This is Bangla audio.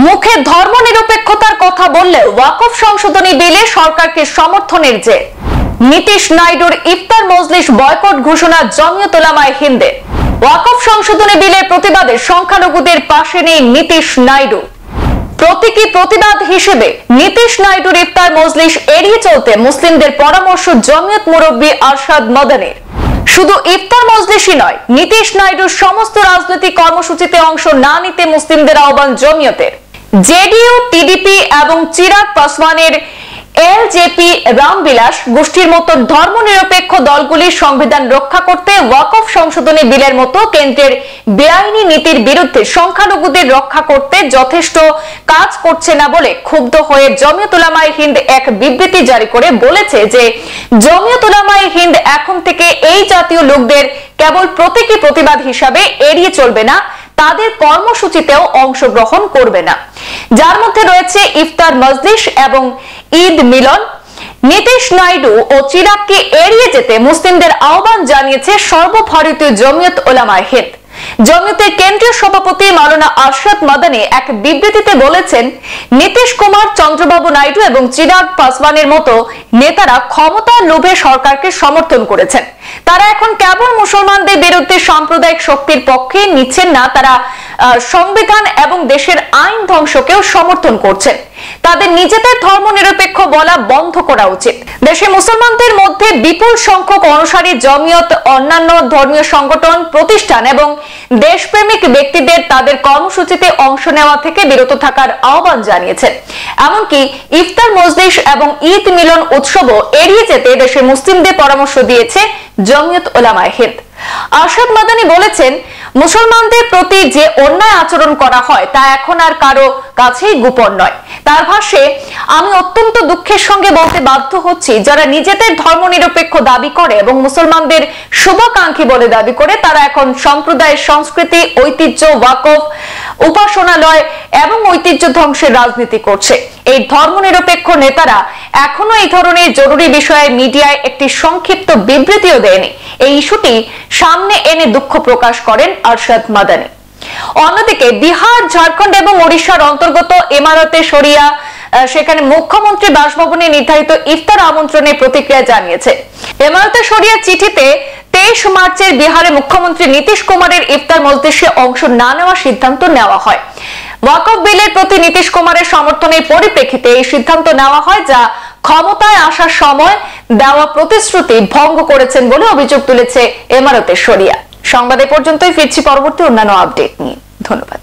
মুখে ধর্মনিরপেক্ষতার কথা বললে ওয়াকফ সংশোধনী বিলে সরকারকে সমর্থনের যে নীতিশ নাইডুর ইফতার মজলিস বয়কট ঘোষণা জমিয়ত উলামায়ে হিন্দের। ওয়াকফ সংশোধনী বিলের প্রতিবাদে সংখ্যালঘুদের পাশে নেই নীতিশ নাইডু। প্রতীকী প্রতিবাদ হিসেবে নীতিশ নাইডুর ইফতার মজলিস এড়িয়ে চলতে মুসলিমদের পরামর্শ জমিয়ত মুরব্বী আরশাদ মাদানির। শুধু ইফতার মজলিসই নয়, নীতিশ নাইডুর সমস্ত রাজনৈতিক কর্মসূচিতে অংশ না নিতে মুসলিমদের আহ্বান জমিয়তের। জেডিইউ, টিডিপি এবং চিরাগ পাসওয়ানের এলজেপি রামবিলাস গোষ্ঠীর মতো ধর্মনিরপেক্ষ দলগুলির সংবিধান রক্ষা করতে ওয়াকফ সংশোধনী বিলের মতো কেন্দ্রের বেআইনি নীতির বিরুদ্ধে সংখ্যালঘুদের রক্ষা করতে যথেষ্ট কাজ করছে না বলে ক্ষুব্ধ হয়ে জমিয়ত উলামায়ে হিন্দ এক বিবৃতি জারি করে বলেছে যে জমিয়ত উলামায়ে হিন্দ এখন থেকে এই জাতীয় লোকদের কেবল প্রতীকী প্রতিবাদ হিসাবে এড়িয়ে চলবে না, তাদের কর্মসূচিতেও অংশগ্রহণ করবে না, যার মধ্যে রয়েছে ইফতার মজলিস এবং ঈদ মিলন। নীতিশ নাইডু ও চিরাগকে এড়িয়ে যেতে মুসলিমদের আহ্বান জানিয়েছে সর্বভারতীয় জমিয়ত উলামায়ে হিন্দ। জমিয়তের কেন্দ্রীয় সভাপতি মাওলানা আরশাদ মাদানি এক বিবৃতিতে বলেছেন, নীতিশ কুমার, চন্দ্রবাবু নাইডু এবং চিরাগ পাসওয়ানের মতো নেতারা ক্ষমতার লোভে সরকারকে সমর্থন করেছেন। তারা এখন কেবল মুসলমানদের বিরুদ্ধে সাম্প্রদায়িক শক্তির পক্ষে নিচ্ছেন না, তারা সংবিধান এবং দেশের আইন ধ্বংসকেও সমর্থন করছেন। তাদের নিজেদের ধর্মনিরপেক্ষ বলা বন্ধ করা উচিত। দেশে মুসলমানদের মধ্যে বিপুল সংখ্যক অনুসারী জমিয়ত, অন্যান্য ধর্মীয় সংগঠন, প্রতিষ্ঠান এবং দেশপ্রেমিক ব্যক্তিদের তাদের কর্মসূচিতে অংশ নেওয়া থেকে বিরত থাকার আহ্বান জানিয়েছেন। এমনকি ইফতার মজলিস এবং ঈদ মিলন উৎসবও এড়িয়ে যেতে দেশের মুসলিমদের পরামর্শ দিয়েছে জমিয়ত উলামায়ে হিন্দ। আরশাদ মাদানি বলেছেন, মুসলমানদের প্রতি যে অন্যায় আচরণ করা হয় তা এখন আর কারো কাছেই গোপন নয়। তার ভাষ্যে, আমি অত্যন্ত দুঃখের সঙ্গে বলতে বাধ্য হচ্ছি, যারা নিজেদের ধর্মনিরপেক্ষ দাবি করে এবং মুসলমানদের শুভাকাঙ্ক্ষী বলে দাবি করে, তারা এখন সম্প্রদায়ের সংস্কৃতি, ঐতিহ্য, ওয়াকফ, উপাসনালয় এবং ঐতিহ্য ধ্বংসের রাজনীতি করছে। এই ধর্মনিরপেক্ষ নেতারা এখনো এই ধরনের জরুরি বিষয়ে মিডিয়ায় একটি সংক্ষিপ্ত বিবৃতিও দেয়নি। এই ইস্যুটি সামনে এনে দুঃখ প্রকাশ করেন আরশাদ মাদানি। অন্যদিকে বিহার, ঝাড়খণ্ড এবং ওড়িশার অন্তর্গত ইমারতে শরিয়া সেখানে মুখ্যমন্ত্রী বাসভবনে নির্ধারিত ইফতার আমন্ত্রণের প্রতিক্রিয়া জানিয়েছে। ইমারতে শরিয়া চিঠিতে 23 মার্চের বিহারে মুখ্যমন্ত্রী নীতিশ কুমারের ইফতার মজলিসে অংশ না নেওয়ার সিদ্ধান্ত নেওয়া হয়। ওয়াকফ বিলের প্রতি নীতিশ কুমারের সমর্থনের পরিপ্রেক্ষিতে এই সিদ্ধান্ত নেওয়া হয়, যা ক্ষমতায় আসার সময় দেওয়া প্রতিশ্রুতি ভঙ্গ করেছেন বলে অভিযোগ তুলেছে ইমারতে শরিয়া। সংবাদ এ পর্যন্তই, ফিরছি পরবর্তী অন্যান্য আপডেট নিয়ে। ধন্যবাদ।